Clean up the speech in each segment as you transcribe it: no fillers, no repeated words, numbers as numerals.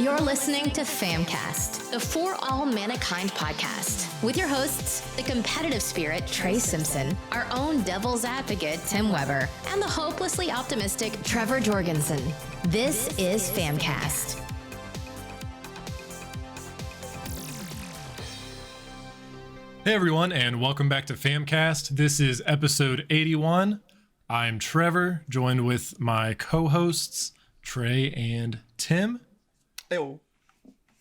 You're listening to FAMcast, the For All Manakind podcast, with your hosts, the competitive spirit, Trey Simpson, our own devil's advocate, Tim Weber, and the hopelessly optimistic Trevor Jorgensen. This is FAMcast. Hey everyone, and welcome back to FAMcast. This is episode 81. I'm Trevor, joined with my co-hosts, Trey and Tim. Hey-o.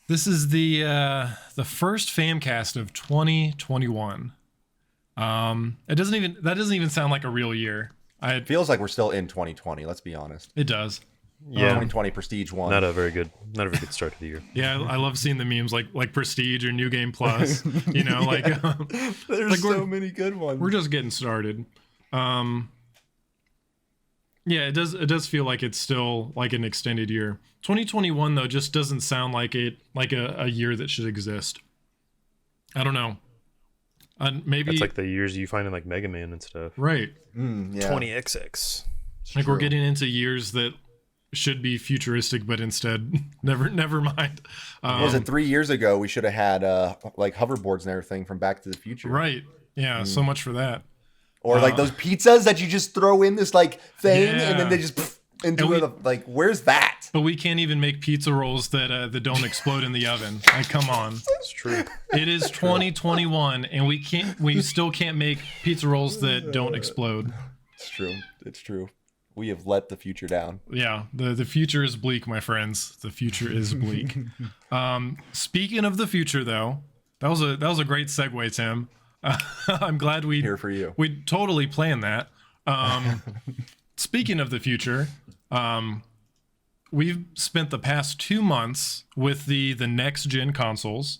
This is the first FAMcast of 2021. That doesn't even sound like a real year. It feels like we're still in 2020. Let's be honest. It does. Yeah, 2020 Prestige 1. not a very good start to the year. Yeah, I love seeing the memes like Prestige or New Game Plus. You know, like There's like so many good ones. we're just getting started. Yeah, it does feel like it's still like an extended year. 2021 though just doesn't sound like a year that should exist. I don't know. Maybe It's like the years you find in like Mega Man and stuff. right. Yeah. 20XX. Like true. we're getting into years that should be futuristic, but instead never mind. What was it 3 years ago? We should have had like hoverboards and everything from Back to the Future. Right. Yeah. So much for that. Or like those pizzas that you just throw in this like thing Yeah. and then they just into And it. Like, where's that? But we can't even make pizza rolls that don't explode in the oven. Like, come on. It's true. It is 2021, and we still can't make pizza rolls that don't explode. It's true. It's true. We have let the future down. Yeah, the future is bleak, my friends. The future is bleak. Speaking of the future, though, that was a great segue, Tim. I'm glad Here for you. we totally planned that. Speaking of the future, we've spent the past 2 months with the next gen consoles.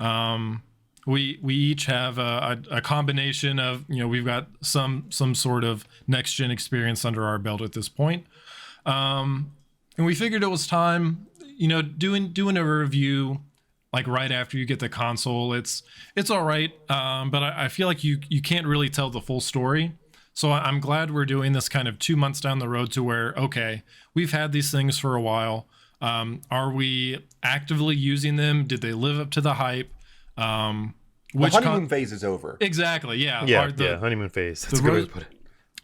We each have a combination of, you know, we've got some sort of next gen experience under our belt at this point. And we figured it was time, you know, doing a review like right after you get the console. It's all right, but I feel like you can't really tell the full story. So I'm glad we're doing this kind of 2 months down the road to where, okay, we've had these things for a while. Are we actively using them? Did they live up to the hype? The honeymoon phase is over. Exactly, yeah. Yeah, honeymoon phase. That's a good way to put it.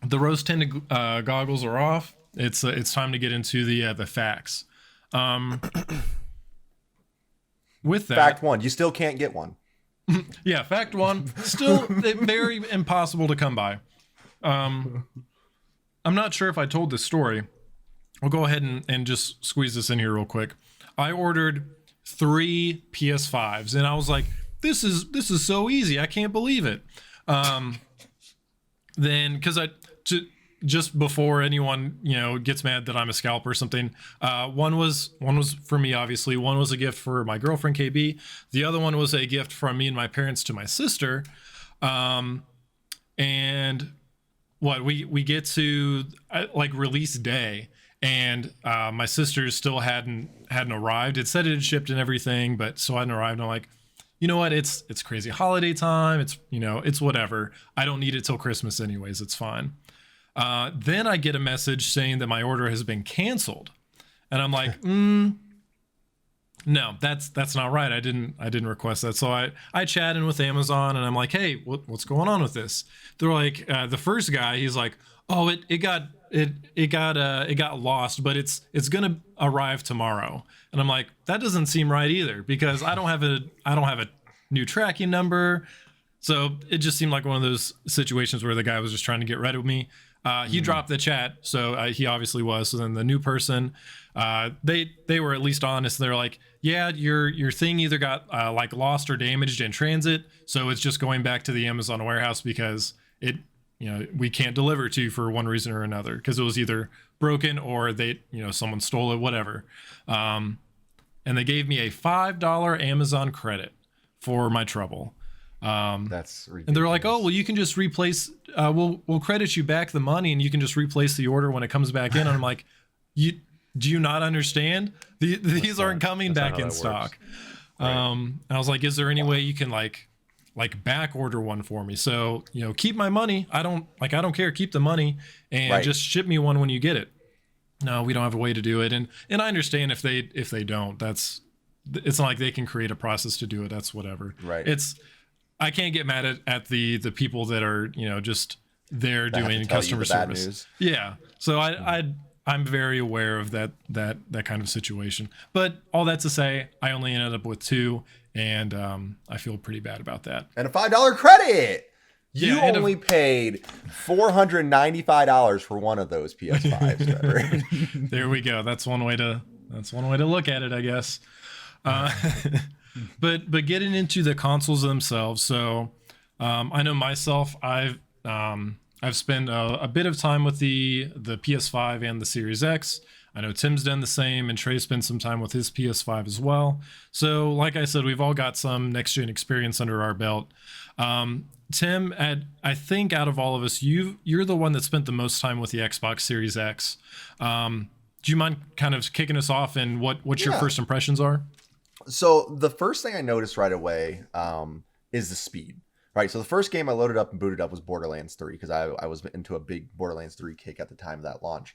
The rose-tinted goggles are off. It's time to get into the facts. With that, Fact one, you still can't get one. yeah, fact one, still very impossible to come by. I'm not sure if I told this story. We'll go ahead and just squeeze this in here real quick. I ordered 3 PS5s, and I was like, this is so easy. I can't believe it. Then, because just before anyone, you know, gets mad that I'm a scalper or something, one was for me, obviously. One was a gift for my girlfriend KB. The other one was a gift from me and my parents to my sister. And what we get to like release day, and my sister still hadn't arrived. It said it had shipped and everything, but still hadn't arrived. And I'm like, you know what? It's crazy holiday time. It's, you know, it's whatever. I don't need it till Christmas anyways. It's fine. Then I get a message saying that my order has been canceled, and I'm like, no, that's not right. I didn't request that. So I chatted with Amazon, and I'm like, hey, what's going on with this? They're like, the first guy, he's like, oh, it got lost, but it's gonna arrive tomorrow. And I'm like, that doesn't seem right either, because I don't have a new tracking number. So it just seemed like one of those situations where the guy was just trying to get rid of me. He dropped the chat, so he obviously was. So then the new person, they were at least honest. They're like, yeah, your thing either got like lost or damaged in transit, so it's just going back to the Amazon warehouse because it, you know, we can't deliver to you for one reason or another, because it was either broken or someone stole it, whatever. And they gave me a $5 Amazon credit for my trouble. That's ridiculous. And they're like, oh, well, you can just replace, we'll credit you back the money, and you can just replace the order when it comes back in. And I'm like, do you not understand? These aren't coming back in stock. Right. And I was like, is there any way you can like back order one for me? So, keep my money. I don't care. Keep the money and just ship me one when you get it. no, we don't have a way to do it. And I understand if they don't, it's not like they can create a process to do it. That's whatever. Right. I can't get mad at the people that are, just there That have doing to tell you customer the bad service. news. Yeah. So I'm very aware of that kind of situation. But all that to say, I only ended up with 2, and I feel pretty bad about that. And a $5 credit. You Yeah, and only paid $495 for one of those PS5s, Trevor. There we go. That's one way to look at it, I guess. But getting into the consoles themselves. So I know myself, I've spent a bit of time with the PS5 and the Series X. I know Tim's done the same, and Trey spent some time with his PS5 as well. So like I said, we've all got some next gen experience under our belt. Tim, I think out of all of us, you're the one that spent the most time with the Xbox Series X. Do you mind kind of kicking us off and what your first impressions are? So the first thing I noticed right away is the speed. Right, so the first game I loaded up and booted up was Borderlands 3 because I was into a big Borderlands 3 kick at the time of that launch.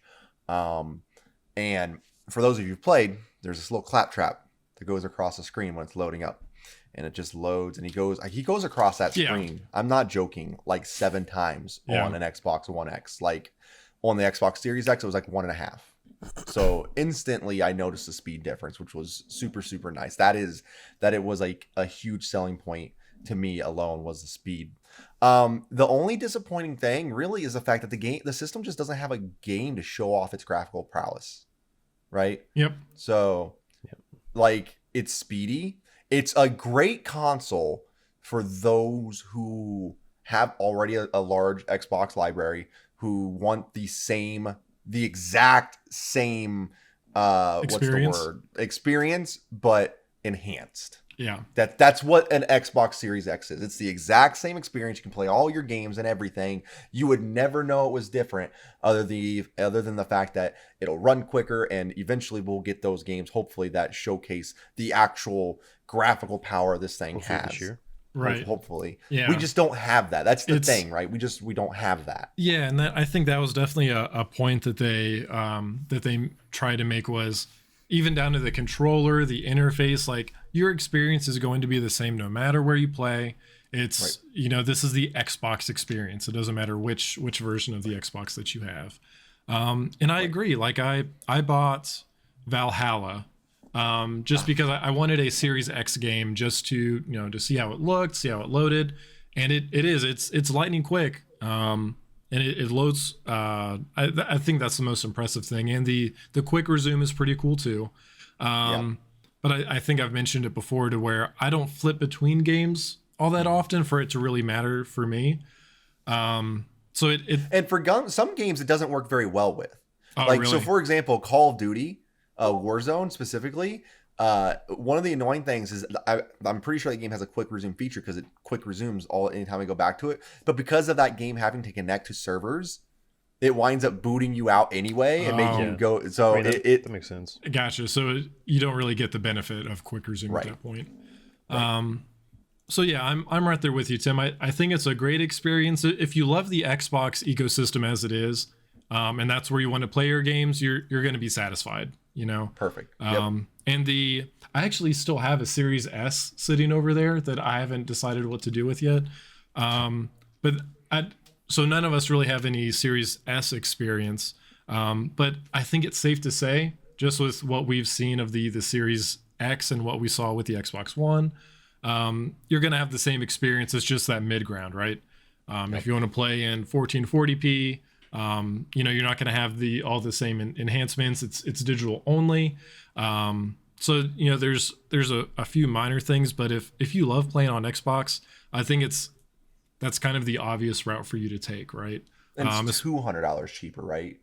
And for those of you who've played, there's this little claptrap that goes across the screen when it's loading up. And it just loads, and he goes across that screen. Yeah. I'm not joking, like 7 times on an Xbox One X. Like on the Xbox Series X, it was like 1.5. So instantly I noticed the speed difference, which was super, super nice. That it was like a huge selling point to me alone was the speed. The only disappointing thing really is the fact that the system just doesn't have a game to show off its graphical prowess. Right? Yep. So like it's speedy. It's a great console for those who have already a large Xbox library, who want the exact same experience, but enhanced. Yeah. That's what an Xbox Series X is. It's the exact same experience. You can play all your games and everything. You would never know it was different other than the fact that it'll run quicker, and eventually we'll get those games, hopefully, that showcase the actual graphical power this thing has. This year. Right. Hopefully. Yeah. We just don't have that. That's the thing, right? We don't have that. Yeah, and I think that was definitely a point that they tried to make, was even down to the controller, the interface, like your experience is going to be the same no matter where you play. It's right. This is the Xbox experience. It doesn't matter which version of the Xbox that you have. And I agree. Like I bought Valhalla just because I wanted a Series X game just to see how it looked, see how it loaded, and it's lightning quick. And it loads. I think that's the most impressive thing, and the quick resume is pretty cool too. But I think I've mentioned it before, to where I don't flip between games all that often for it to really matter for me. So and for some games it doesn't work very well with. Really? So for example, Call of Duty, Warzone specifically. One of the annoying things is I'm pretty sure the game has a quick resume feature because it quick resumes anytime I go back to it. But because of that game having to connect to servers, it winds up booting you out anyway and making you go. So that makes sense. Gotcha. So you don't really get the benefit of quick resume at that point. Right. So yeah, I'm right there with you, Tim. I think it's a great experience if you love the Xbox ecosystem as it is, and that's where you want to play your games. You're going to be satisfied. Perfect. And I actually still have a Series S sitting over there that I haven't decided what to do with yet. So none of us really have any Series S experience. But I think it's safe to say, just with what we've seen of the Series X and what we saw with the Xbox One, you're going to have the same experience. It's just that mid ground, right? If you want to play in 1440p, you're not going to have all the same enhancements. It's digital only. So there's a few minor things, but if you love playing on Xbox, I think that's kind of the obvious route for you to take, right? And it's $200 cheaper, right?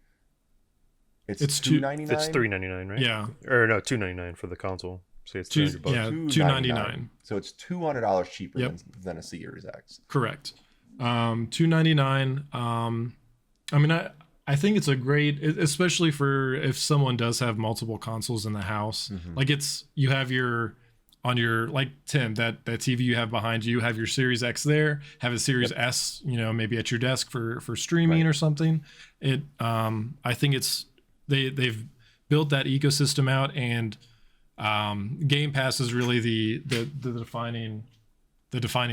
It's $299. It's $399, right? Yeah. Or no, $299 for the console. So it's $300. Yeah, $299. So it's $200 cheaper than a Series X. Correct. $299. I think it's a great, especially for if someone does have multiple consoles in the house. Mm-hmm. Like you have like Tim, that TV you have behind you, have your Series X there, have a Series S, maybe at your desk for streaming or something. I think it's they've built that ecosystem out, and Game Pass is really the defining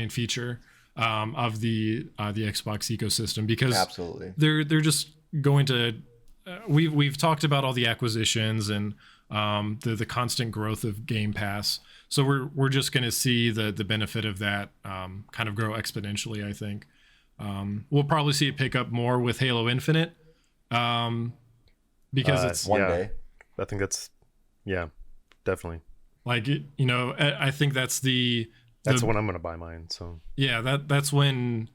feature of the Xbox ecosystem, because Absolutely. they're just going to we've talked about all the acquisitions and the constant growth of Game Pass. So we're just going to see the benefit of that kind of grow exponentially, I think. We'll probably see it pick up more with Halo Infinite, because it's one day. I think that's definitely. Like, I think that's that's when I'm going to buy mine. So yeah, that's when,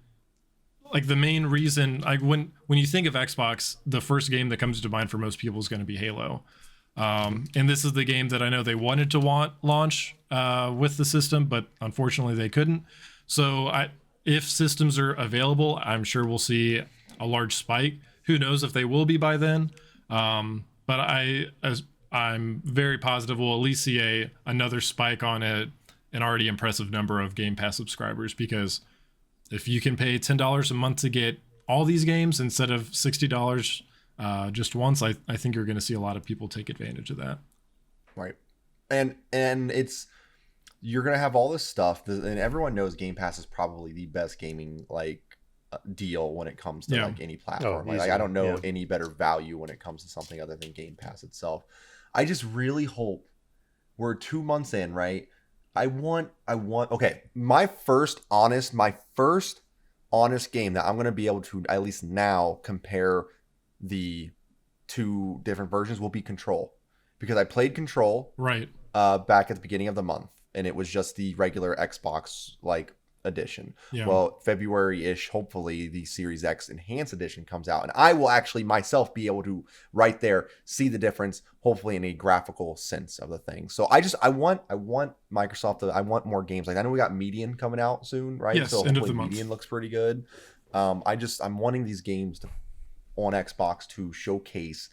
like, the main reason, like, when you think of Xbox, the first game that comes to mind for most people is going to be Halo. And this is the game that I know they wanted to launch with the system, but unfortunately they couldn't. So if systems are available, I'm sure we'll see a large spike. Who knows if they will be by then? But I'm very positive we'll at least see another spike on an already impressive number of Game Pass subscribers, because if you can pay $10 a month to get all these games instead of $60 just once, I think you're going to see a lot of people take advantage of that. Right. And you're going to have all this stuff, and everyone knows Game Pass is probably the best gaming deal when it comes to like any platform. Like, I don't know any better value when it comes to something other than Game Pass itself. I just really hope we're 2 months in, right? I want okay, my first honest game that I'm going to be able to at least now compare the two different versions will be Control, because I played Control right back at the beginning of the month, and it was just the regular Xbox edition. Well, February-ish, hopefully the Series X Enhanced Edition comes out, and I will actually myself be able to right there see the difference, hopefully in a graphical sense of the thing. So I want Microsoft I want more games. Like, I know we got Median coming out soon, right? Yes, so end of hopefully the month. Median looks pretty good. I'm wanting these games on Xbox to showcase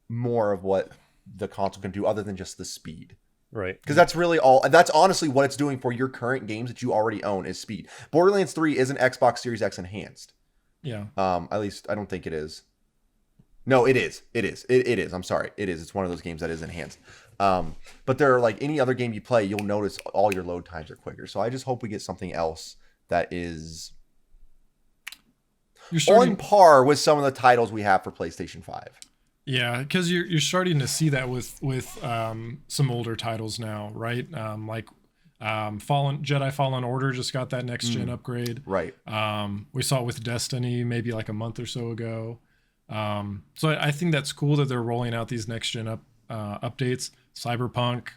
more of what the console can do other than just the speed. Right. Because that's honestly what it's doing for your current games that you already own is speed. Borderlands 3 isn't Xbox Series X enhanced. Yeah. At least I don't think it is. No, it is. It is. I'm sorry. It is. It's one of those games that is enhanced. But there are, like any other game you play, you'll notice all your load times are quicker. So I just hope we get something else that is on par with some of the titles we have for PlayStation 5. Yeah, because you're starting to see that with some older titles now, right? Like Jedi Fallen Order just got that next gen upgrade. Right. We saw it with Destiny maybe like a month or so ago. So I think that's cool that they're rolling out these next gen updates. Cyberpunk,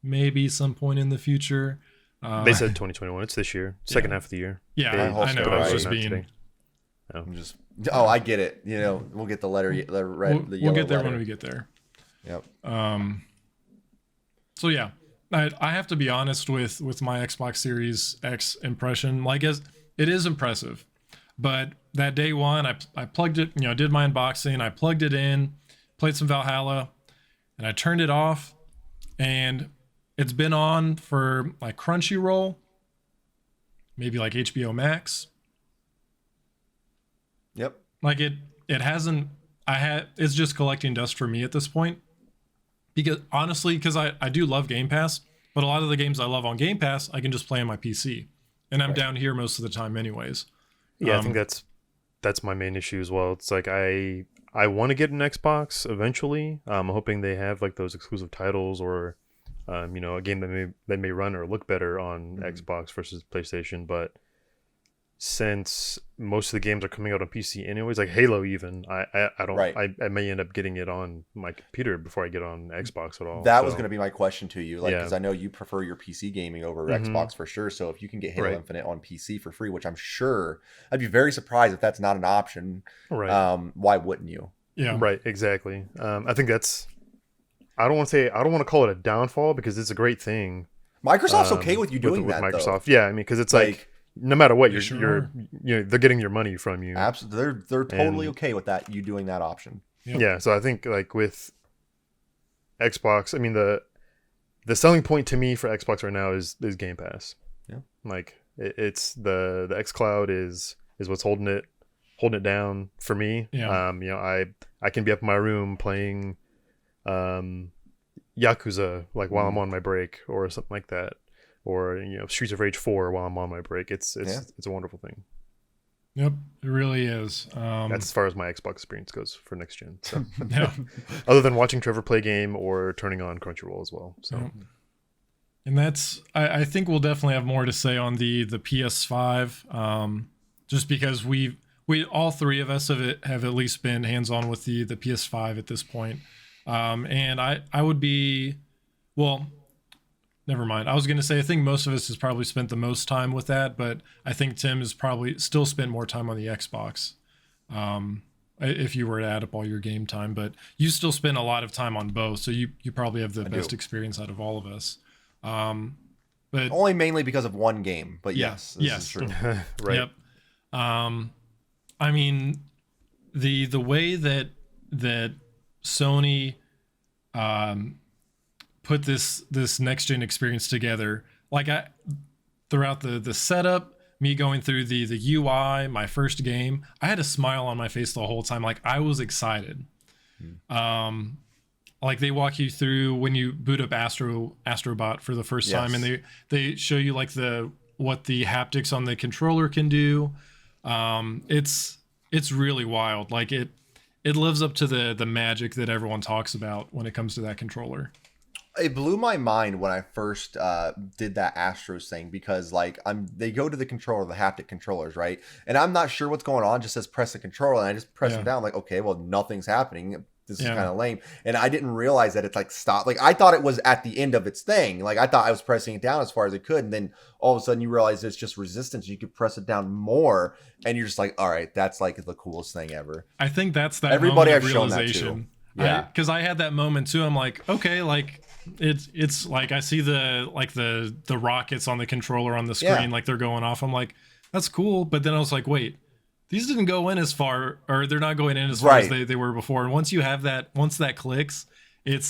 maybe some point in the future. They said 2021. It's this year, second half of the year. Yeah, I know. I was just being. I get it. We'll get the letter. We'll get there when we get there. Yep. So yeah, I have to be honest with my Xbox Series X impression. Like, it is impressive, but that day one, I plugged it. Did my unboxing. I plugged it in, played some Valhalla, and I turned it off. And it's been on for like Crunchyroll, maybe like HBO Max. Yep. Like it hasn't. It's just collecting dust for me at this point. Because honestly, I do love Game Pass, but a lot of the games I love on Game Pass, I can just play on my PC, and I'm down here most of the time, anyways. Yeah, I think that's my main issue as well. It's like I want to get an Xbox eventually. I'm hoping they have like those exclusive titles or, a game that may run or look better on Xbox versus PlayStation, but since most of the games are coming out on PC anyways, like Halo even, I don't, I may end up getting it on my computer before I get on Xbox at all. That was going to be my question to you, because I know you prefer your PC gaming over Xbox for sure. So if you can get Halo Infinite on PC for free, which I'm sure, I'd be very surprised if that's not an option. Right. Why wouldn't you? Yeah. Right. Exactly. I think that's. I don't want to call it a downfall because it's a great thing. Microsoft's okay with you doing with that, Microsoft. though. Yeah, I mean, because it's like no matter what, sure. they're getting your money from you. Absolutely, they're totally okay with that. You doing that option. Yep. Yeah, so I think like with Xbox, I mean the selling point to me for Xbox right now is Game Pass. Yeah, like it's the XCloud is what's holding it down for me. Yeah. I can be up in my room playing Yakuza, like while I'm on my break or something like that, or Streets of Rage 4 while I'm on my break. It's a wonderful thing. Yep, it really is. That's as far as my Xbox experience goes for next gen. So Yeah. other than watching Trevor play game or turning on Crunchyroll as well. So Yep. And that's I think we'll definitely have more to say on the PS5, just because we all three of us have at least been hands on with the PS5 at this point. And I would be, well, never mind. I was going to say, I think most of us has probably spent the most time with that, but I think Tim has probably still spent more time on the Xbox. If you were to add up all your game time, but you still spend a lot of time on both. So you probably have the best experience out of all of us. But only mainly because of one game, but yes, this is true. right. Yep. I mean, the way that Sony, put this next gen experience together, like throughout the setup, me going through the UI, my first game, I had a smile on my face the whole time. Like I was excited. Like they walk you through when you boot up Astrobot for the first time, and they show you like what the haptics on the controller can do. It's really wild. Like it lives up to the magic that everyone talks about when it comes to that controller. It blew my mind when I first did that Astros thing, because like they go to the controller, the haptic controllers, right? And I'm not sure what's going on. It just says press the controller, and I just press it down. Like, okay, well, nothing's happening. This is kind of lame. And I didn't realize that it's like stopped. Like I thought it was at the end of its thing. Like I thought I was pressing it down as far as it could. And then all of a sudden you realize it's just resistance. You could press it down more. And you're just like, all right, that's like the coolest thing ever. I think that's that Everybody moment I've of shown that realization. to. Yeah. Because I had that moment too. I'm like, okay, like it's like I see the rockets on the controller on the screen, like they're going off. I'm like, that's cool. But then I was like, wait, these didn't go in as far, or they're not going in as far as they were before. And once that clicks, it's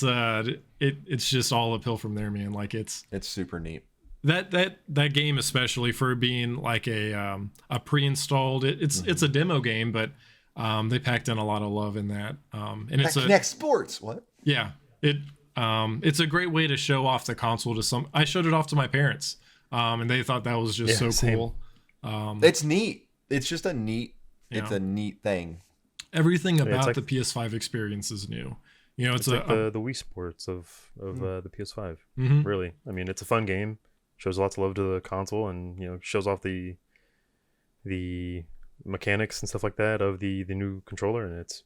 just all uphill from there, man. Like it's super neat. That game, especially for being like a pre-installed, it's a demo game, but they packed in a lot of love in that. And it's Kinect Sports. What? Yeah, it's a great way to show off the console to some. I showed it off to my parents, and they thought that was just so cool. It's neat. It's just a neat. It's a neat thing. Everything about the PS5 experience is new. It's like the Wii Sports of the PS5. Really, I mean, it's a fun game. Shows lots of love to the console, and shows off the mechanics and stuff like that of the new controller, and it's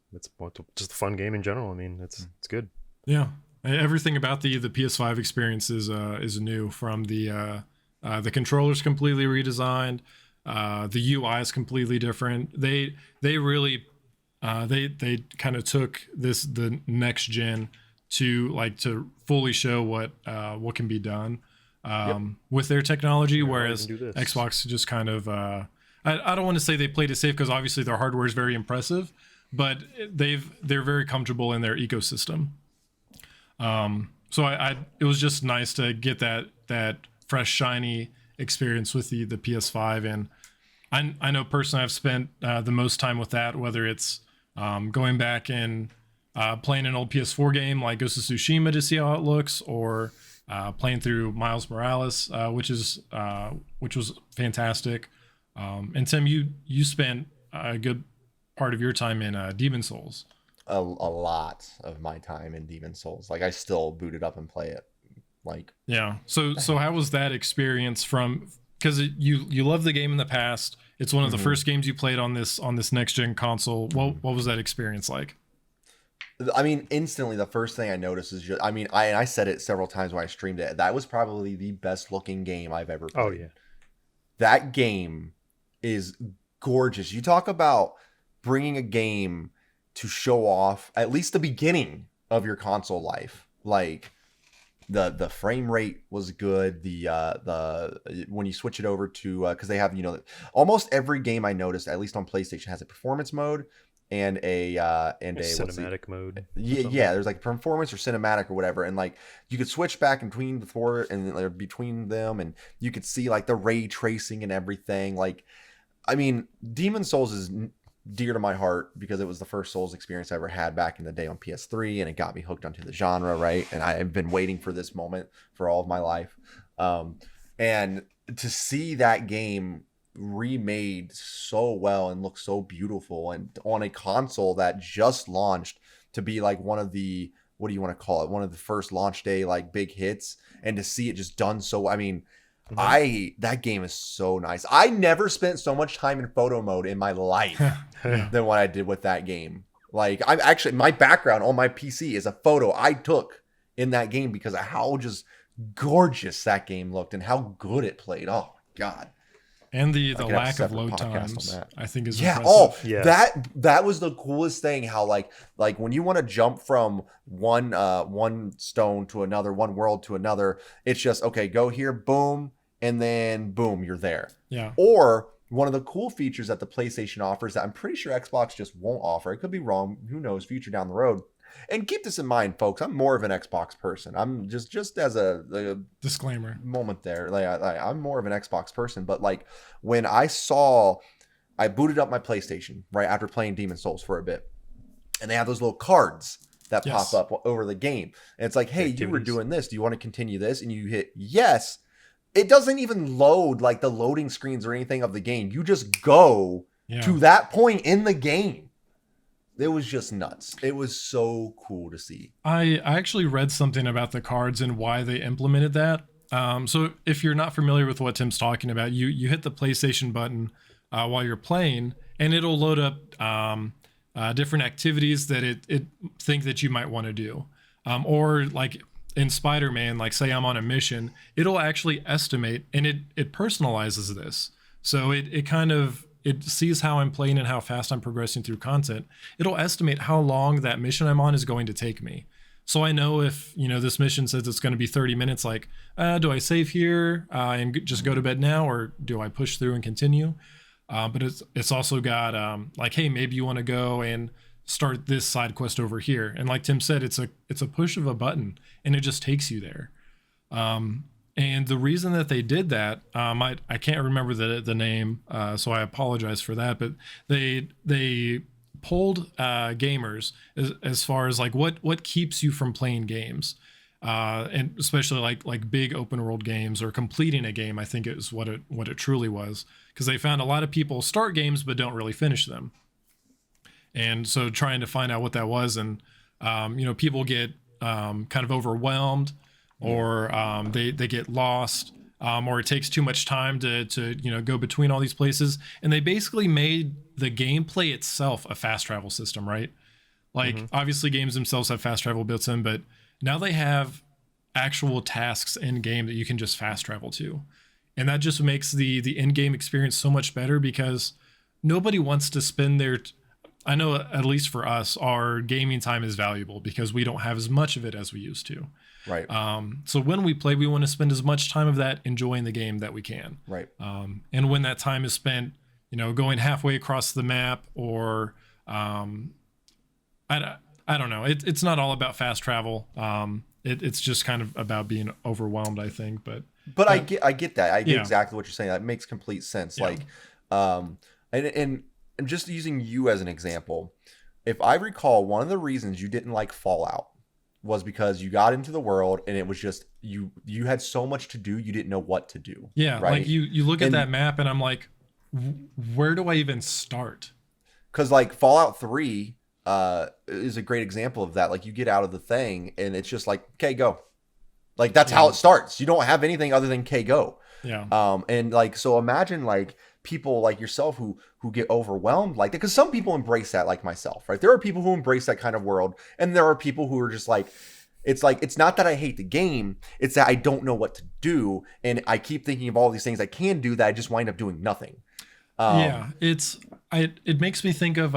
just a fun game in general. I mean, it's good. Yeah, everything about the PS5 experience is new. From the controller's completely redesigned. The UI is completely different. They really they kind of took the next gen to fully show what can be done with their technology, whereas Xbox just kind of I don't want to say they played it safe, because obviously their hardware is very impressive, but they're very comfortable in their ecosystem. So it was just nice to get that fresh, shiny experience with the PS5, and I know personally I've spent the most time with that, whether it's going back and playing an old PS4 game like Ghost of Tsushima to see how it looks, or playing through Miles Morales, which was fantastic. And Tim, you spent a good part of your time in Demon Souls. A lot of my time in Demon Souls. Like I still boot it up and play it. Like So how was that experience from? Because you loved the game in the past. It's one of the first games you played on this next gen console. What was that experience like? I mean, instantly the first thing I noticed is just, I said it several times when I streamed it. That was probably the best looking game I've ever played. Oh yeah, that game is gorgeous. You talk about bringing a game to show off at least the beginning of your console life. Like the frame rate was good. The when you switch it over to because they have almost every game I noticed, at least on PlayStation, has a performance mode and a cinematic mode. Yeah, there's like performance or cinematic or whatever, and like you could switch back and between them, and you could see like the ray tracing and everything. Like, I mean, Demon Souls is dear to my heart because it was the first Souls experience I ever had back in the day on PS3, and it got me hooked onto the genre, right? And I've been waiting for this moment for all of my life. And to see that game remade so well and look so beautiful and on a console that just launched to be like one of the, what do you want to call it? One of the first launch day, like big hits, and to see it just done. So, I mean, that game is so nice. I never spent so much time in photo mode in my life than what I did with that game. Like, I'm actually, my background on my PC is a photo I took in that game because of how just gorgeous that game looked and how good it played. Oh God. And the lack of load times, I think, is impressive. That was the coolest thing. How like when you want to jump from one stone to another, one world to another, it's just okay, go here, boom, and then boom, you're there. Yeah. Or one of the cool features that the PlayStation offers that I'm pretty sure Xbox just won't offer. It could be wrong. Who knows? Future down the road. And keep this in mind, folks. I'm more of an Xbox person. I'm just as a disclaimer moment there. I'm more of an Xbox person. But like when I booted up my PlayStation right after playing Demon's Souls for a bit, and they have those little cards that pop up over the game, and it's like, hey, you were doing this. Do you want to continue this? And you hit yes. It doesn't even load like the loading screens or anything of the game. You just go to that point in the game. It was just nuts. It was so cool to see. I actually read something about the cards and why they implemented that. So if you're not familiar with what Tim's talking about, you hit the PlayStation button while you're playing, and it'll load up different activities that it think that you might want to do. Or like in Spider-Man, like say I'm on a mission, it'll actually estimate, and it personalizes this. So it sees how I'm playing and how fast I'm progressing through content. It'll estimate how long that mission I'm on is going to take me. So I know if, this mission says it's going to be 30 minutes, like, do I save here and just go to bed now, or do I push through and continue? But it's also got like, hey, maybe you want to go and start this side quest over here. And like Tim said, it's a push of a button and it just takes you there. And the reason that they did that, I can't remember the name, so I apologize for that. But they polled gamers as far as like what keeps you from playing games, and especially like big open world games or completing a game. I think it was what it truly was, because they found a lot of people start games but don't really finish them. And so trying to find out what that was, and people get kind of overwhelmed. Or they get lost, or it takes too much time to go between all these places. And they basically made the gameplay itself a fast travel system, right? Like obviously games themselves have fast travel built in, but now they have actual tasks in game that you can just fast travel to. And that just makes the in-game experience so much better, because nobody wants to spend I know at least for us, our gaming time is valuable because we don't have as much of it as we used to. Right. So when we play, we want to spend as much time of that enjoying the game that we can. Right. And when that time is spent, going halfway across the map, or I don't know. It's not all about fast travel. It's just kind of about being overwhelmed, I think. But I get that. I get exactly what you're saying. That makes complete sense. Yeah. Like, and just using you as an example, if I recall, one of the reasons you didn't like Fallout was because you got into the world and it was just you had so much to do, you didn't know what to do. Yeah, right? Like you look at that map and I'm like, where do I even start? Because like Fallout 3 is a great example of that. Like you get out of the thing and it's just like, okay, go. Like that's how it starts. You don't have anything other than okay, go. Yeah. And like, so imagine like people like yourself who get overwhelmed like that, because some people embrace that, like myself, right? There are people who embrace that kind of world, and there are people who are just like, it's not that I hate the game, it's that I don't know what to do, and I keep thinking of all these things I can do that I just wind up doing nothing. It makes me think of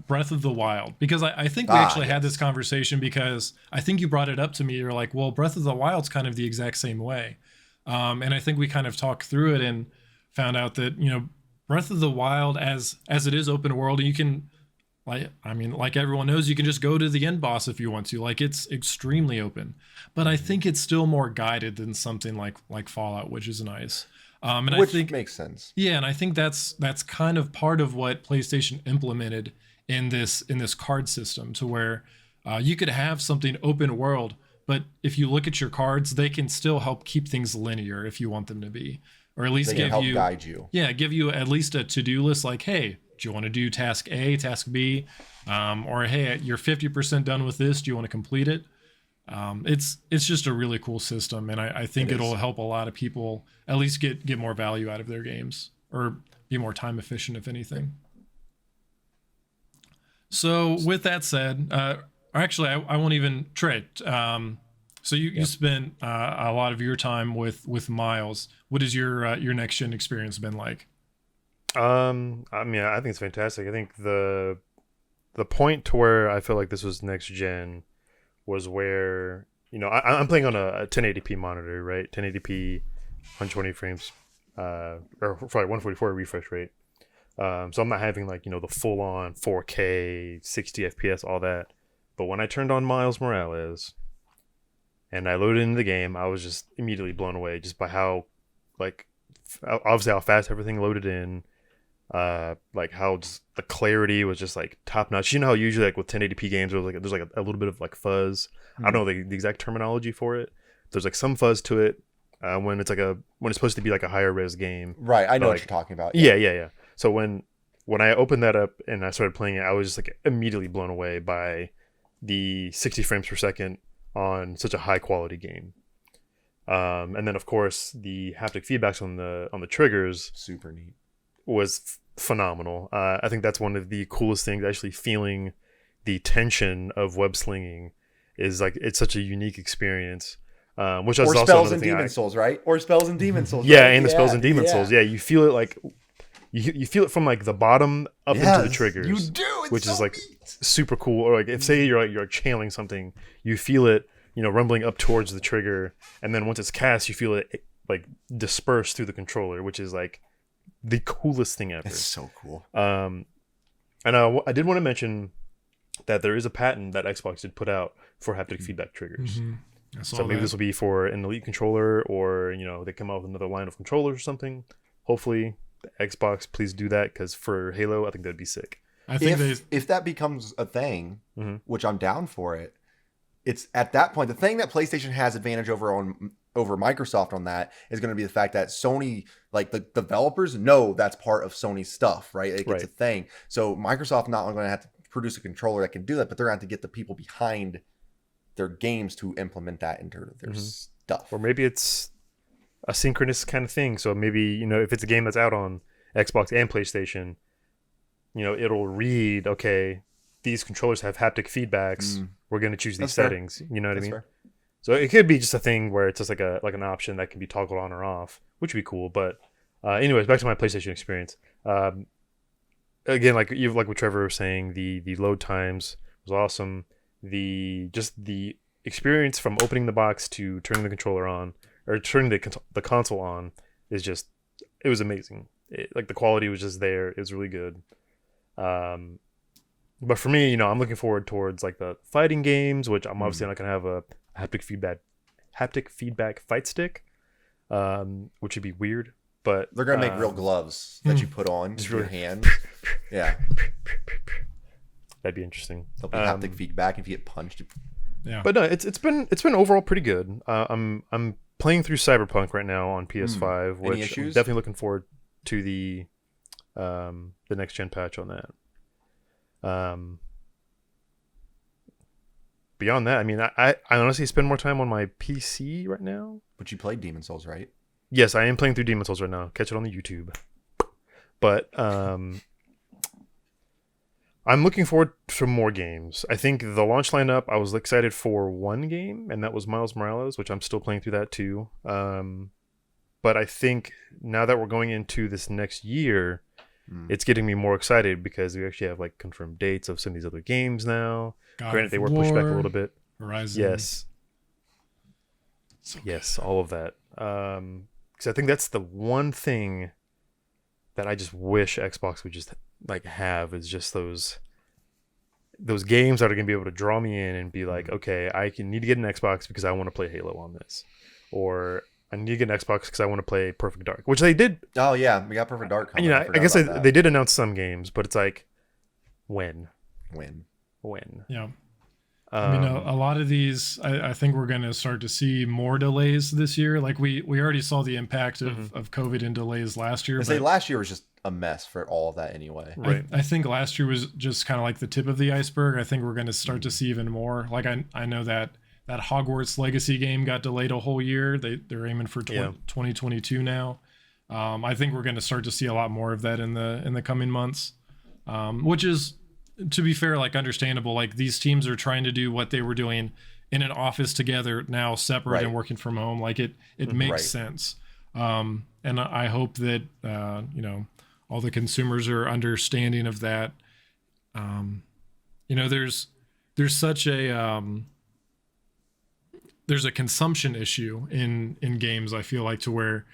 Breath of the Wild, because I think we actually had this conversation, because I think you brought it up to me. You're like, well, Breath of the Wild's kind of the exact same way, and I think we kind of talked through it and found out that Breath of the Wild, as it is open world, you can, like everyone knows, you can just go to the end boss if you want to. Like it's extremely open, but I think it's still more guided than something like Fallout, which is nice. And Which I think makes sense. yeah, and I think that's kind of part of what PlayStation implemented in this card system, to where you could have something open world, but if you look at your cards, they can still help keep things linear if you want them to be, or at least They can give help you guide you. yeah, give you at least a to-do list, like, hey, do you want to do task A, task B, or hey, you're 50% done with this, do you want to complete it? It's just a really cool system, and I think it'll help a lot of people at least get more value out of their games, or be more time efficient, if anything. So with that said, actually, I won't even Trey. So you spent a lot of your time with Miles. What has your next gen experience been like? I mean, I think it's fantastic. I think the point to where I feel like this was next gen was where, you know, I'm playing on a 1080p monitor, right? 1080p, 120 frames, or sorry, 144 refresh rate. So I'm not having, like, you know, the full on 4K, 60 FPS, all that. But when I turned on Miles Morales and I loaded into the game, I was just immediately blown away just by how, like, obviously how fast everything loaded in. Like how just the clarity was just like top notch. You know how usually like with 1080p games there's like a little bit of like fuzz. I don't know the exact terminology for it. There's like some fuzz to it when it's supposed to be like a higher res game. Right, I know what like, you're talking about. Yeah. So when I opened that up and I started playing it, I was just like immediately blown away by the 60 frames per second on such a high quality game. And then of course the haptic feedbacks on the triggers, Super neat. Was phenomenal. I think that's one of the coolest things. Actually, feeling the tension of web slinging is like, it's such a unique experience. Which is Or also spells another and thing. Demon Souls, right? Or spells and Demon Souls. Yeah, right? and the spells and Demon Souls. Yeah, you feel it like you feel it from like the bottom up into the triggers. You do, it's which so is like neat. super cool. Or like if say you're channeling something, you feel it, you know, rumbling up towards the trigger, and then once it's cast, you feel it like disperse through the controller, which is like the coolest thing ever. It's so cool. And I did want to mention that there is a patent that Xbox did put out for haptic feedback triggers. So maybe this will be for an Elite controller, or, you know, they come out with another line of controllers or something. Hopefully, Xbox, please do that, because for Halo, I think that'd be sick. I think if that becomes a thing, which I'm down for it, it's at that point the thing that PlayStation has advantage over Microsoft on that is going to be the fact that Sony, like the developers, know that's part of Sony's stuff, right? It's a thing. So Microsoft not only going to have to produce a controller that can do that, but they're going to have to get the people behind their games to implement that into their stuff. Or maybe it's a synchronous kind of thing. So maybe, you know, if it's a game that's out on Xbox and PlayStation, you know, it'll read, okay, these controllers have haptic feedbacks. We're going to choose these settings. You know what I mean? Fair. So it could be just a thing where it's just like an option that can be toggled on or off, which would be cool. But anyways, back to my PlayStation experience. Again, like what Trevor was saying, the load times was awesome. The experience from opening the box to turning the controller on, or turning the console on, is just, it was amazing. Like the quality was just there. It was really good. But for me, you know, I'm looking forward towards like the fighting games, which I'm obviously not gonna have a haptic feedback fight stick, which would be weird. But they're gonna make real gloves that you put on your hands. Yeah, that'd be interesting. There'll be haptic feedback if you get punched. Yeah, but no, it's been overall pretty good. I'm playing through Cyberpunk right now on PS5, which I'm definitely looking forward to the next gen patch on that. Beyond that, I mean, I honestly spend more time on my PC right now. But you played Demon Souls, right? Yes, I am playing through Demon Souls right now. Catch it on the YouTube. But I'm looking forward to more games. I think the launch lineup, I was excited for one game, and that was Miles Morales, which I'm still playing through that too. But I think now that we're going into this next year, it's getting me more excited, because we actually have like confirmed dates of some of these other games now. Granted, they were pushed back a little bit. Horizon. Yes. So yes, all of that. Because I think that's the one thing that I just wish Xbox would just like have, is just those games that are gonna be able to draw me in and be like, okay, I need to get an Xbox because I want to play Halo on this, or I need to get an Xbox because I want to play Perfect Dark, which they did. Oh yeah, we got Perfect Dark coming. You know, I I forgot guess about that. they did announce some games, but it's like, when? Yeah. I mean, Um, a lot of these, I think we're going to start to see more delays this year. Like we already saw the impact of COVID and delays last year. I say last year was just a mess for all of that anyway. Right. I think last year was just kind of like the tip of the iceberg. I think we're going to start to see even more. Like I know that Hogwarts Legacy game got delayed a whole year. They're aiming for 2022 now. I think we're going to start to see a lot more of that in the coming months, which is, to be fair, like understandable. Like these teams are trying to do what they were doing in an office together, now separate and working from home. Like it makes sense. And I hope that all the consumers are understanding of that. There's such a there's a consumption issue in games. I feel like, to where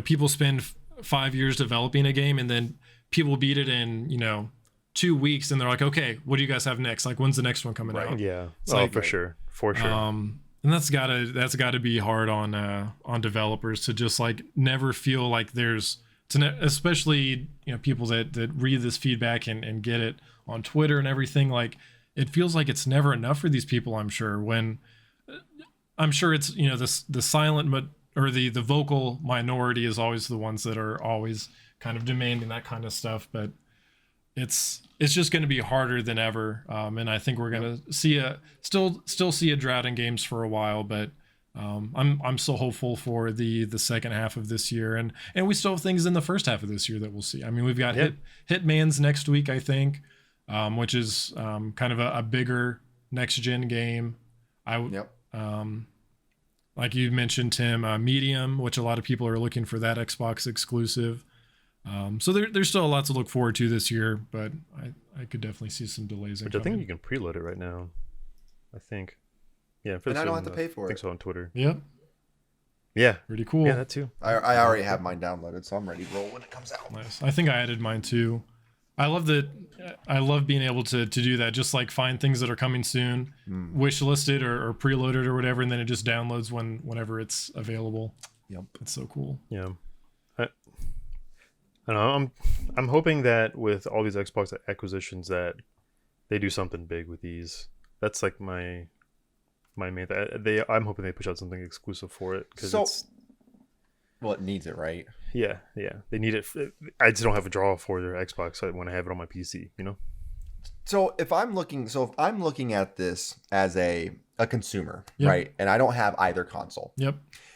people spend 5 years developing a game and then people beat it in 2 weeks and they're like, okay, what do you guys have next? Like, when's the next one coming out? Yeah. It's for sure. And that's gotta be hard on developers to just like never feel like there's especially people that read this feedback and get it on Twitter and everything. Like, it feels like it's never enough for these people. I'm sure it's the silent or the vocal minority is always the ones that are always kind of demanding that kind of stuff, but it's just going to be harder than ever, and I think we're going to see still see a drought in games for a while, but I'm still hopeful for the second half of this year, and we still have things in the first half of this year that we'll see. I mean, we've got Hitman's next week, I think, which is kind of a bigger next gen game. Like you mentioned, Tim, Medium, which a lot of people are looking for that Xbox exclusive. So there's still a lot to look forward to this year, but I could definitely see some delays. Which I think you can preload it right now. I think. Yeah. And I don't have to pay for it. I think so on Twitter. Yep. Yeah. Pretty cool. Yeah, that too. I already have mine downloaded, so I'm ready to roll when it comes out. Nice. I think I added mine too. I love being able to do that. Just like find things that are coming soon, wish listed or preloaded or whatever, and then it just downloads whenever it's available. Yep. It's so cool. Yeah. I don't know, I'm hoping that with all these Xbox acquisitions that they do something big with these. That's like my main thing. I'm hoping they push out something exclusive for it, because it needs it, right? Yeah, they need it. I just don't have a draw for their Xbox when I have it on my PC, So if I'm looking at this as a consumer, right, and I don't have either console,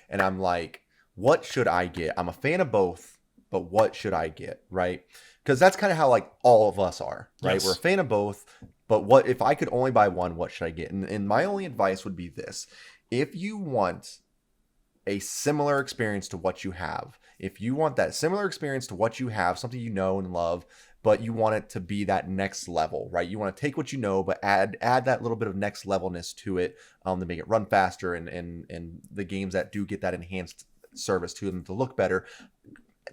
and I'm like, what should I get? I'm a fan of both, but what should I get, right? Because that's kind of how like all of us are, right? Yes. We're a fan of both, but what if I could only buy one? What should I get? And my only advice would be this: if you want a similar experience to what you have, if you want that similar experience to what you have, something you know and love, but you want it to be that next level, right? You want to take what you know, but add that little bit of next levelness to it, to make it run faster, and the games that do get that enhanced service to them to look better.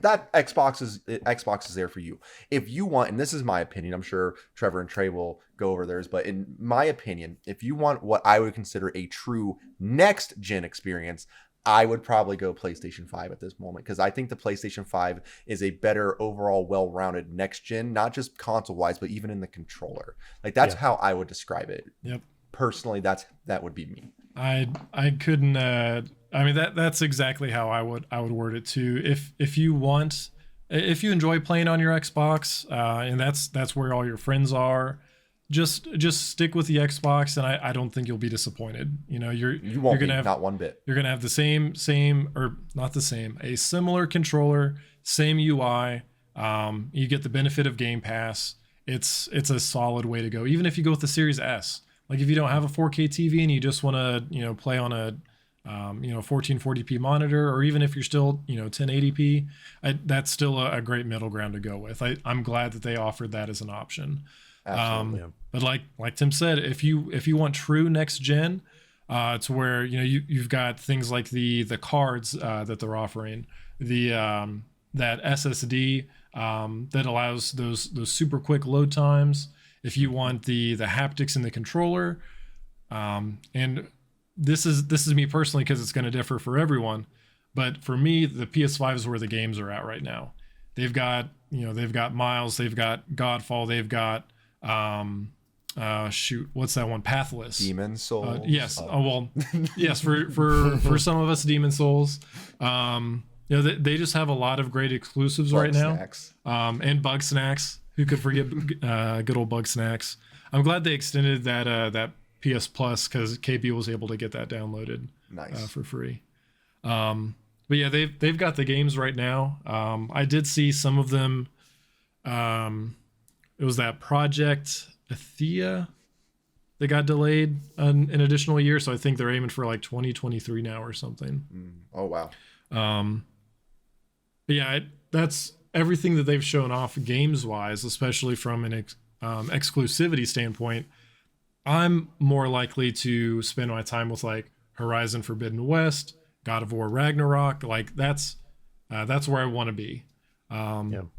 That Xbox is there for you. If you want, and this is my opinion, I'm sure Trevor and Trey will go over theirs, but in my opinion, if you want what I would consider a true next gen experience, I would probably go PlayStation 5 at this moment, because I think the PlayStation 5 is a better overall well-rounded next gen, not just console-wise, but even in the controller. Like, that's how I would describe it. Yep. Personally, that would be me. I couldn't I mean, that's exactly how I would word it too. If you enjoy playing on your Xbox, and that's where all your friends are, just stick with the Xbox, and I don't think you'll be disappointed. You won't be, not one bit. You're gonna have the same or not the same, a similar controller, same UI. You get the benefit of Game Pass. It's a solid way to go. Even if you go with the Series S, like if you don't have a 4K TV and you just want to play on a 1440p monitor, or even if you're still 1080p, that's still a great middle ground to go with. I'm glad that they offered that as an option. Absolutely. But like Tim said, if you want true next gen, to where you've got things like the cards that they're offering, that SSD that allows those super quick load times. If you want the haptics in the controller, and this is me personally, because it's going to differ for everyone, But for me, the PS5 is where the games are at right now. They've got Miles, they've got Godfall, they've got what's that one? Pathless. Demon Souls. Yes. Yes. For some of us, Demon Souls. They just have a lot of great exclusives right now. And Bug Snacks. Who could forget good old Bug Snacks? I'm glad they extended that PS Plus because KB was able to get that downloaded for free. But yeah, they've got the games right now. I did see some of them. It was that Project Athea that got delayed an additional year, so I think they're aiming for like 2023 now or something. Oh wow. But yeah, that's everything that they've shown off games wise, especially from an exclusivity standpoint. I'm more likely to spend my time with like Horizon Forbidden West, God of War Ragnarok. Like that's where I want to be. And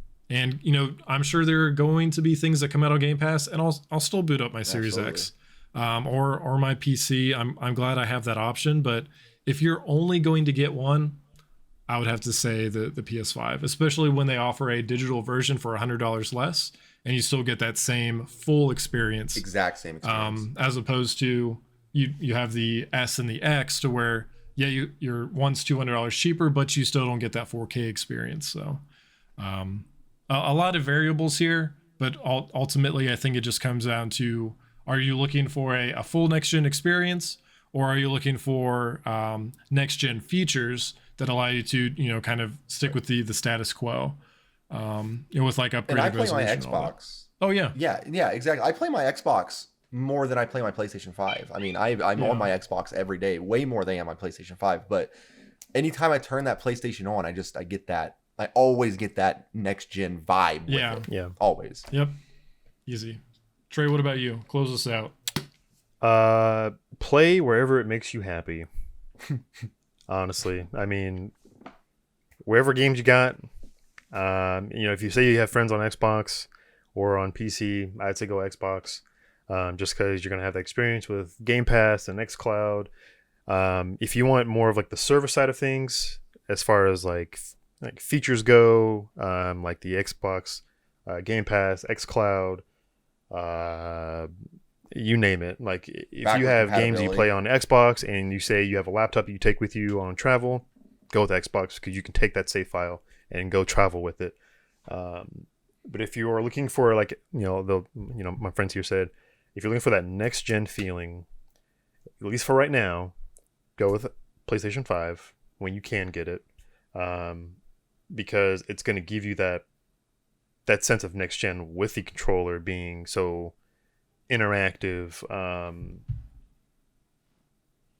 I'm sure there are going to be things that come out on Game Pass, and I'll still boot up my Series X, or my PC. I'm glad I have that option. But if you're only going to get one, I would have to say the PS5, especially when they offer a digital version for $100 less, and you still get that same full experience, exact same experience, as opposed to you have the S and the X to where you're one's $200 cheaper, but you still don't get that 4K experience. So a lot of variables here, but ultimately I think it just comes down to, are you looking for a full next gen experience, or are you looking for next gen features that allow you to kind of stick with the status quo, with like upgraded resolution. And I play my Xbox. Oh yeah, exactly. I play my Xbox more than I play my PlayStation 5. I mean, I'm on my Xbox every day, way more than I am on my PlayStation 5. But anytime I turn that PlayStation on, I get that. I always get that next gen vibe. Yeah, always. Yep, easy. Trey, what about you? Close us out. Play wherever it makes you happy. Honestly, I mean, wherever games you got, if you say you have friends on Xbox or on PC, I'd say go Xbox, just because you're gonna have the experience with Game Pass and XCloud. If you want more of like the service side of things, as far as like features go, like the Xbox Game Pass, XCloud, you name it. Like if you have games you play on Xbox and you say you have a laptop you take with you on travel, go with Xbox because you can take that save file and go travel with it. But if you are looking for my friends here said, if you're looking for that next gen feeling, at least for right now, go with PlayStation 5 when you can get it, because it's going to give you that sense of next gen with the controller being so interactive,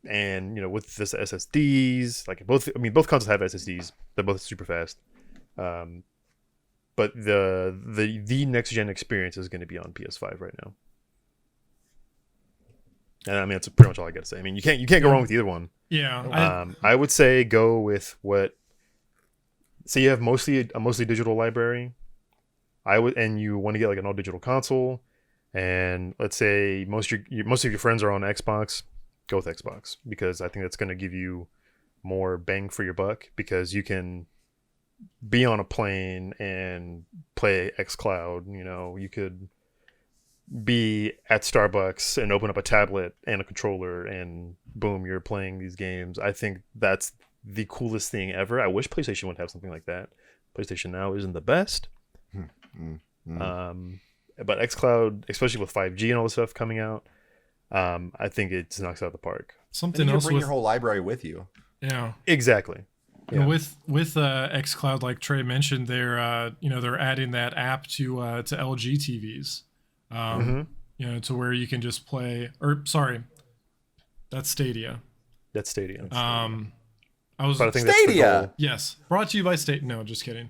and with this SSDs, like both consoles have SSDs. They're both super fast, but the next gen experience is going to be on PS5 right now. And I mean, that's pretty much all I got to say. I mean, you can't go wrong with either one. Yeah. I would say go with what. Say you have a mostly digital library. And you want to get like an all digital console. And let's say most of your friends are on Xbox, go with Xbox, because I think that's going to give you more bang for your buck, because you can be on a plane and play XCloud. You could be at Starbucks and open up a tablet and a controller and boom, you're playing these games. I think that's the coolest thing ever. I wish PlayStation would have something like that. PlayStation Now isn't the best. But XCloud, especially with 5G and all this stuff coming out, I think it knocks it out of the park. Something else, bring your whole library with you. Yeah, exactly. Yeah. With XCloud, like Trey mentioned, they're adding that app to LG TVs, to where you can just play. Or sorry, that's Stadia. That's Stadia. I think Stadia. Yes, brought to you by Stadia. No, just kidding.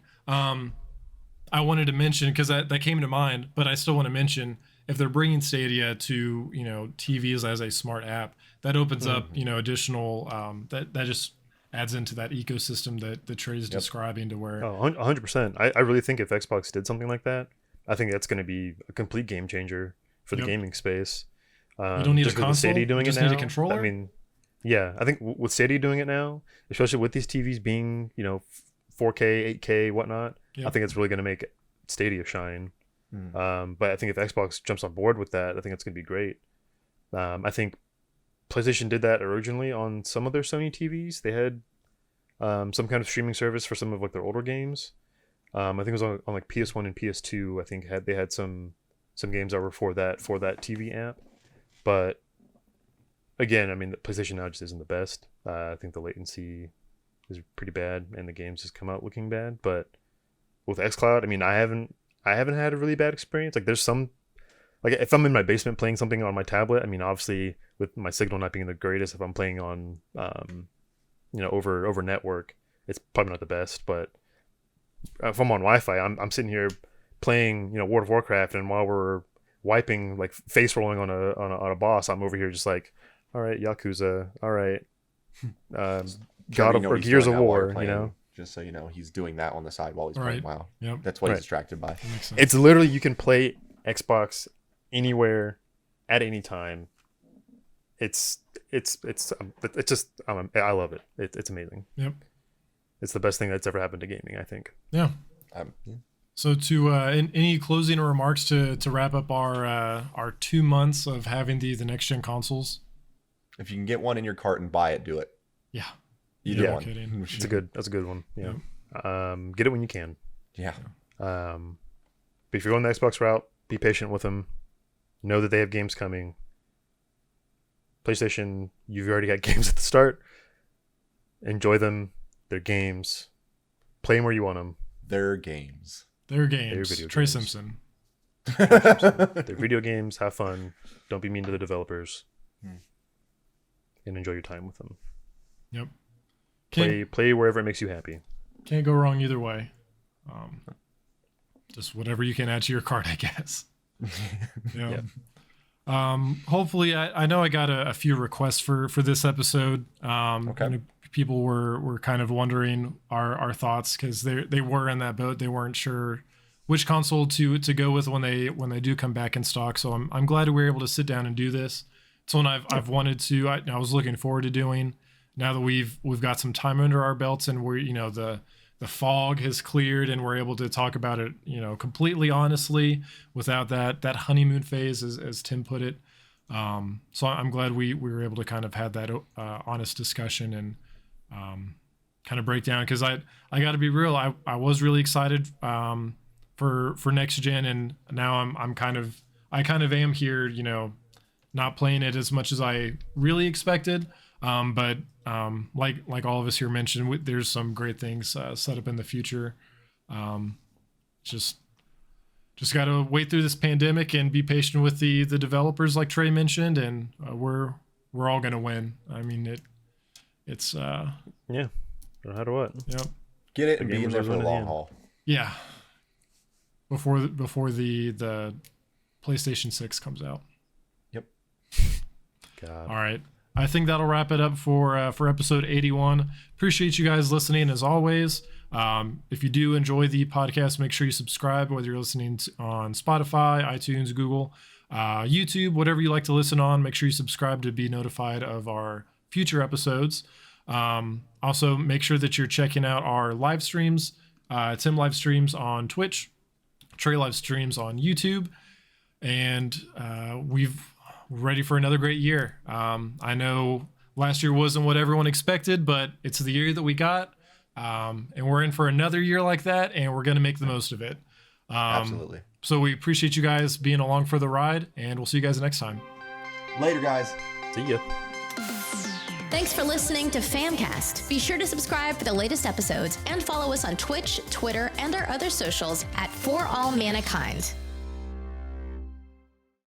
I wanted to mention, because that came to mind, but I still want to mention, if they're bringing Stadia to TVs as a smart app, that opens up additional that just adds into that ecosystem that Trey's describing, to where 100%. I really think if Xbox did something like that, I think that's going to be a complete game changer for the gaming space. You don't need a console. Stadia doing you just it now, need a controller. I mean, Yeah, I think with Stadia doing it now, especially with these TVs being, 4K, 8K, whatnot, Yep. I think it's really going to make Stadia shine. But I think if Xbox jumps on board with that, I think it's going to be great. I think PlayStation did that originally on some of their Sony TVs. They had some kind of streaming service for some of like their older games. I think it was on like PS1 and PS2. I think they had some games that were for that TV app. But again, I mean, the PlayStation now just isn't the best. I think the latency is pretty bad, and the games just come out looking bad. But with XCloud, I mean, I haven't had a really bad experience. Like, there's some, like, if I'm in my basement playing something on my tablet, I mean, obviously with my signal not being the greatest, if I'm playing on, over network, it's probably not the best. But if I'm on Wi-Fi, I'm sitting here playing, World of Warcraft, and while we're wiping, like, face rolling on a boss, I'm over here just like, all right, Yakuza, all right, God of War, Gears of War, Just so you know, he's doing that on the side while he's Right. playing WoW. Yep. That's what he's distracted by. That makes sense. It's literally, you can play Xbox anywhere at any time. It's just, I love it. It's amazing. Yep. It's the best thing that's ever happened to gaming, I think. Yeah. Yeah. So any closing remarks to wrap up our 2 months of having the next gen consoles? If you can get one in your cart and buy it, do it. Yeah. Either Yeah, one. kidding. That's a good one. Yeah. Get it when you can. Yeah. But if you're going the Xbox route, be patient with them. Know that they have games coming. PlayStation, you've already got games at the start. Enjoy them. They're games. Play them where you want them. They're games. They're games. video Trey games. Simpson. They're video games. Have fun. Don't be mean to the developers. And enjoy your time with them. Yep. Play wherever it makes you happy. Can't go wrong either way. Just whatever you can add to your cart, I guess. Yeah. Hopefully, I know I got a few requests for this episode. Okay. You know, people were kind of wondering our thoughts because they were in that boat. They weren't sure which console to go with when they do come back in stock. So I'm glad we were able to sit down and do this. It's one I've wanted to. I was looking forward to doing. Now that we've got some time under our belts and we're the fog has cleared and we're able to talk about it completely honestly without that honeymoon phase as Tim put it. So I'm glad we were able to kind of have that honest discussion and kind of break down because I got to be real. I was really excited for next gen, and now I kind of am here, not playing it as much as I really expected. But like all of us here mentioned, there's some great things set up in the future. Just got to wait through this pandemic and be patient with the developers, like Trey mentioned, and we're all gonna win. I mean, it's yeah, no matter what. Yep. Get it and be in there for the long haul. Yeah. Before the PlayStation 6 comes out. Yep. God. All right. I think that'll wrap it up for episode 81. Appreciate you guys listening as always. If you do enjoy the podcast, make sure you subscribe, whether you're listening on Spotify, iTunes, Google, YouTube, whatever you like to listen on. Make sure you subscribe to be notified of our future episodes. Also, make sure that you're checking out our live streams. Tim live streams on Twitch, Trey live streams on YouTube, and we're ready for another great year. I know last year wasn't what everyone expected, but it's the year that we got, and we're in for another year like that, and we're going to make the most of it. Absolutely. So we appreciate you guys being along for the ride, and we'll see you guys next time. Later, guys. See ya. Thanks for listening to FAMcast. Be sure to subscribe for the latest episodes and follow us on Twitch, Twitter, and our other socials at For All Manakind.